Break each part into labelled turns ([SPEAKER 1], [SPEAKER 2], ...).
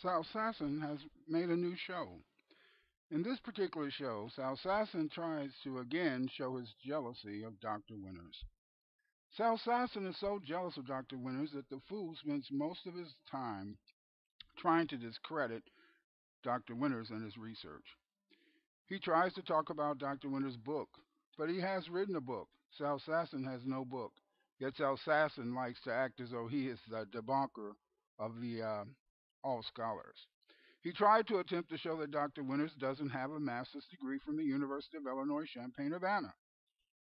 [SPEAKER 1] Salsassin has made a new show. In this particular show, Salsassin tries to again show his jealousy of Dr. Winters. Salsassin is so jealous of Dr. Winters that the fool spends most of his time trying to discredit Dr. Winters and his research. He tries to talk about Dr. Winters' book, but he has written a book. Salsassin has no book. Yet Salsassin likes to act as though he is the debunker of the all scholars. He tried to attempt to show that Dr. Winters doesn't have a master's degree from the University of Illinois Champaign-Urbana.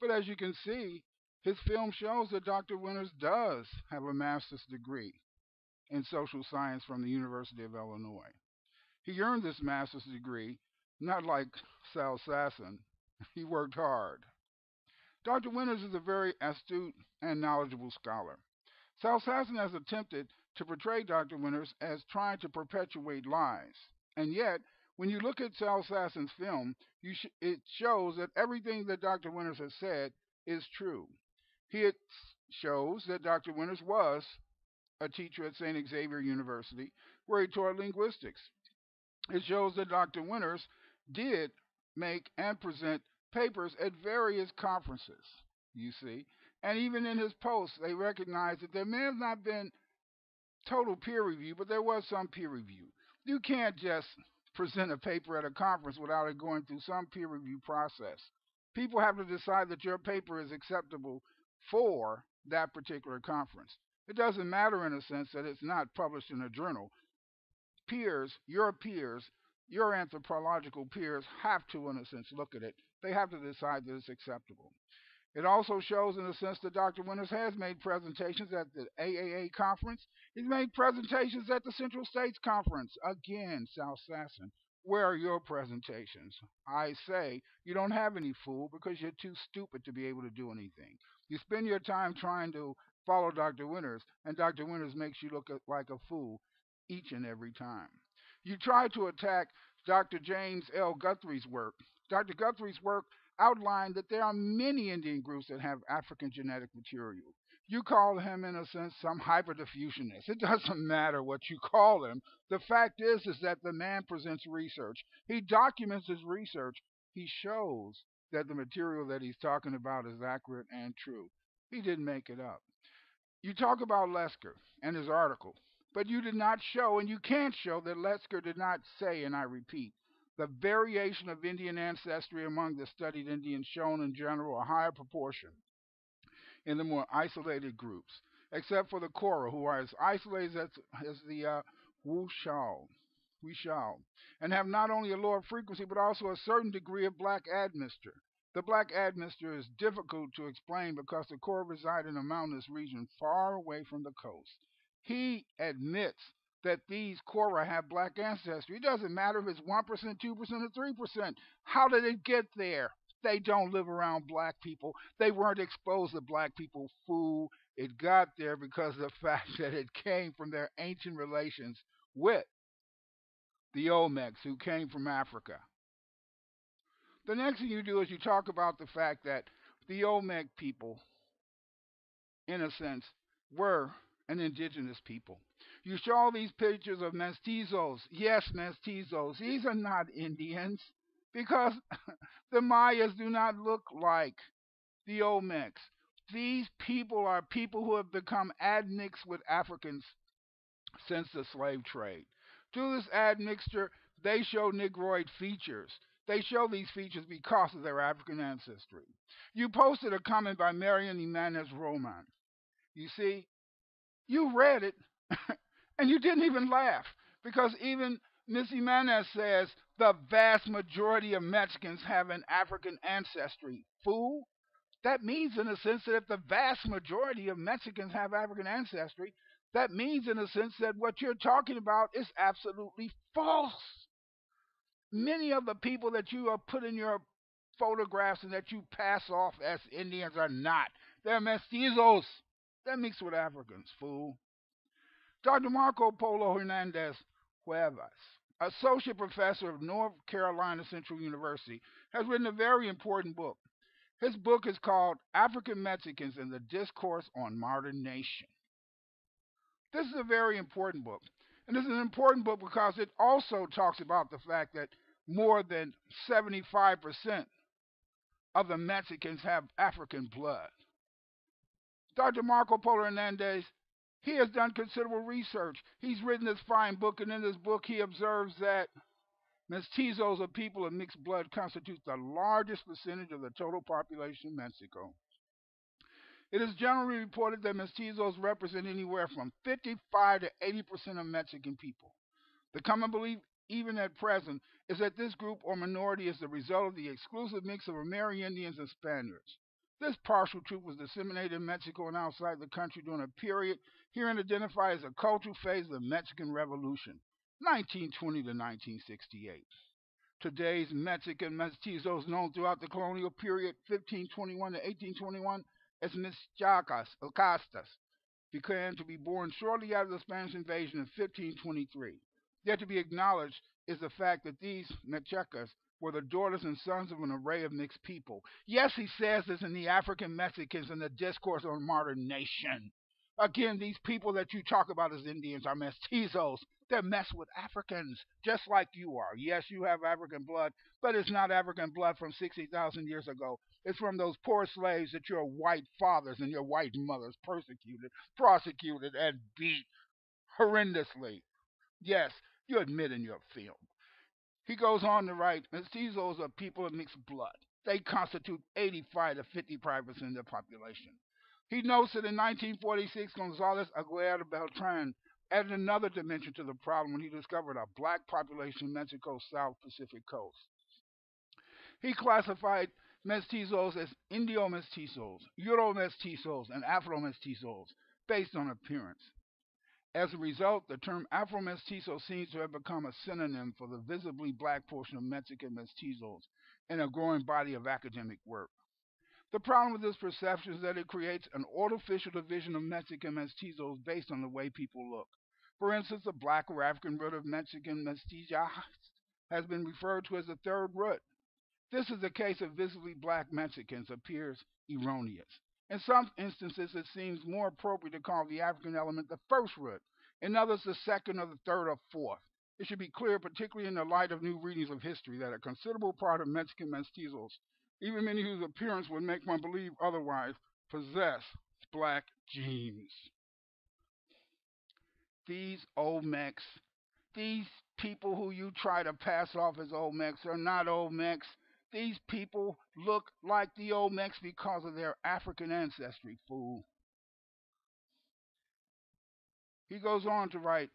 [SPEAKER 1] But as you can see, his film shows that Dr. Winters does have a master's degree in social science from the University of Illinois. He earned this master's degree not like Salsassin. He worked hard. Dr. Winters is a very astute and knowledgeable scholar. Salsassin has attempted to portray Dr. Winters as trying to perpetuate lies. And yet, when you look at Salsassin's film, it shows that everything that Dr. Winters has said is true. It shows that Dr. Winters was a teacher at St. Xavier University where he taught linguistics. It shows that Dr. Winters did make and present papers at various conferences, you see. And even in his posts, they recognize that there may have not been total peer review, but there was some peer review. You can't just present a paper at a conference without it going through some peer review process. People have to decide that your paper is acceptable for that particular conference. It doesn't matter in a sense that it's not published in a journal. Peers, your anthropological peers have to, in a sense, look at it. They have to decide that it's acceptable. It also shows, in a sense, that Dr. Winters has made presentations at the AAA conference. He's made presentations at the Central States Conference. Again, Salsassin, where are your presentations? I say you don't have any, fool, because you're too stupid to be able to do anything. You spend your time trying to follow Dr. Winters, and Dr. Winters makes you look like a fool each and every time. You try to attack Dr. James L. Guthrie's work. Dr. Guthrie's work outlined that there are many Indian groups that have African genetic material. You call him, in a sense, some hyperdiffusionist. It doesn't matter what you call him. The fact is that the man presents research. He documents his research. He shows that the material that he's talking about is accurate and true. He didn't make it up. You talk about Lesker and his article, but you did not show, and you can't show, that Lesker did not say, and I repeat, the variation of Indian ancestry among the studied Indians shown in general a higher proportion in the more isolated groups, except for the Kora, who are as isolated as the Wushao, and have not only a lower frequency but also a certain degree of black admixture. The black admixture is difficult to explain because the Kora reside in a mountainous region far away from the coast. He admits that these Kora have black ancestry. It doesn't matter if it's 1%, 2%, or 3%. How did it get there? They don't live around black people. They weren't exposed to black people, fool. It got there because of the fact that it came from their ancient relations with the Olmecs who came from Africa. The next thing you do is you talk about the fact that the Olmec people, in a sense, were an indigenous people. You show all these pictures of mestizos. Yes, mestizos. These are not Indians because the Mayas do not look like the Olmecs. These people are people who have become admixed with Africans since the slave trade. To this admixture, they show Negroid features. They show these features because of their African ancestry. You posted a comment by Marian Jimenez Roman. You see, you read it and you didn't even laugh because even Miss Jimenez says the vast majority of Mexicans have an African ancestry. Fool. That means, in a sense, that if the vast majority of Mexicans have African ancestry, that means, in a sense, that what you're talking about is absolutely false. Many of the people that you have put in your photographs and that you pass off as Indians are not. They're mestizos. They're mixed with Africans, fool. Dr. Marco Polo Hernandez Cuevas, associate professor of North Carolina Central University, has written a very important book. His book is called African Mexicans and the Discourse on Modern Nation. This is a very important book. And this is an important book because it also talks about the fact that more than 75% of the Mexicans have African blood. Dr. Marco Polo Hernandez, he has done considerable research. He's written this fine book, and in this book, he observes that mestizos, or people of mixed blood, constitute the largest percentage of the total population of Mexico. It is generally reported that mestizos represent anywhere from 55 to 80% of Mexican people. The common belief, even at present, is that this group or minority is the result of the exclusive mix of Amerindians and Spaniards. This partial truth was disseminated in Mexico and outside the country during a period herein identified as a cultural phase of the Mexican Revolution, 1920 to 1968. Today's Mexican mestizos, known throughout the colonial period 1521 to 1821 as Mixtacas or Castas, began to be born shortly after the Spanish invasion in 1523. Yet to be acknowledged is the fact that these Mexicas were the daughters and sons of an array of mixed people. Yes, he says this in the African Mexicans in the Discourse on Modern Nation. Again, these people that you talk about as Indians are mestizos. They're messed with Africans, just like you are. Yes, you have African blood, but it's not African blood from 60,000 years ago. It's from those poor slaves that your white fathers and your white mothers persecuted, prosecuted, and beat horrendously. Yes, you admit in your film. He goes on to write, mestizos are people of mixed blood. They constitute 85 to 55% of the population. He notes that in 1946, Gonzalez Aguirre Beltran added another dimension to the problem when he discovered a black population in Mexico's South Pacific coast. He classified mestizos as Indio mestizos, Euro mestizos, and Afro mestizos based on appearance. As a result, the term Afro mestizo seems to have become a synonym for the visibly black portion of Mexican mestizos in a growing body of academic work. The problem with this perception is that it creates an artificial division of Mexican mestizos based on the way people look. For instance, the black or African root of Mexican mestiza has been referred to as the third root. This is the case of visibly black Mexicans appears erroneous. In some instances, it seems more appropriate to call the African element the first root, in others the second or the third or fourth. It should be clear, particularly in the light of new readings of history, that a considerable part of Mexican mestizos, even many whose appearance would make one believe otherwise, possess black genes. These Olmecs, these people who you try to pass off as Olmecs are not Olmecs. These people look like the Olmecs because of their African ancestry, fool. He goes on to write,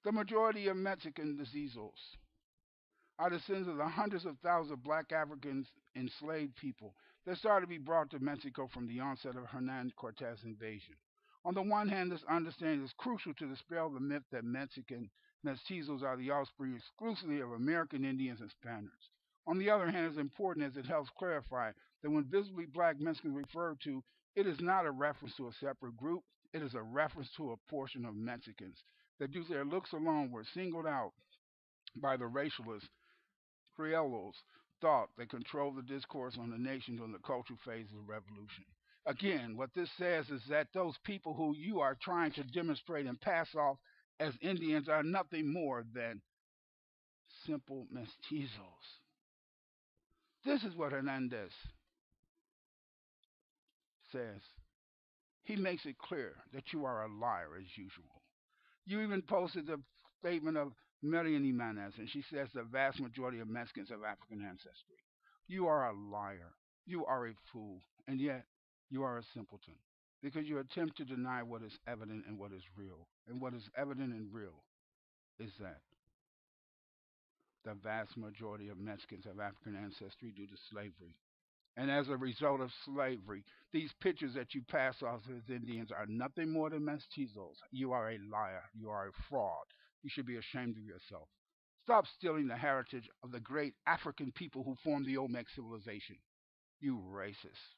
[SPEAKER 1] the majority of Mexican mestizos are descendants of the hundreds of thousands of black Africans enslaved people that started to be brought to Mexico from the onset of Hernan Cortez's invasion. On the one hand, this understanding is crucial to dispel the myth that Mexican mestizos are the offspring exclusively of American Indians and Spaniards. On the other hand, it is important as it helps clarify that when visibly black Mexicans are referred to, it is not a reference to a separate group, it is a reference to a portion of Mexicans that due to their looks alone were singled out by the racialist Criollos thought they controlled the discourse on the nation during the cultural phase of the revolution. Again, what this says is that those people who you are trying to demonstrate and pass off as Indians are nothing more than simple mestizos. This is what Hernandez says. He makes it clear that you are a liar as usual. You even posted the statement of Marian Imanez, and she says the vast majority of Mexicans have African ancestry. You are a liar. You are a fool. And yet, you are a simpleton. Because you attempt to deny what is evident and what is real. And what is evident and real is that the vast majority of Mexicans have African ancestry due to slavery. And as a result of slavery, these pictures that you pass off as Indians are nothing more than mestizos. You are a liar. You are a fraud. You should be ashamed of yourself. Stop stealing the heritage of the great African people who formed the Olmec civilization. You racist.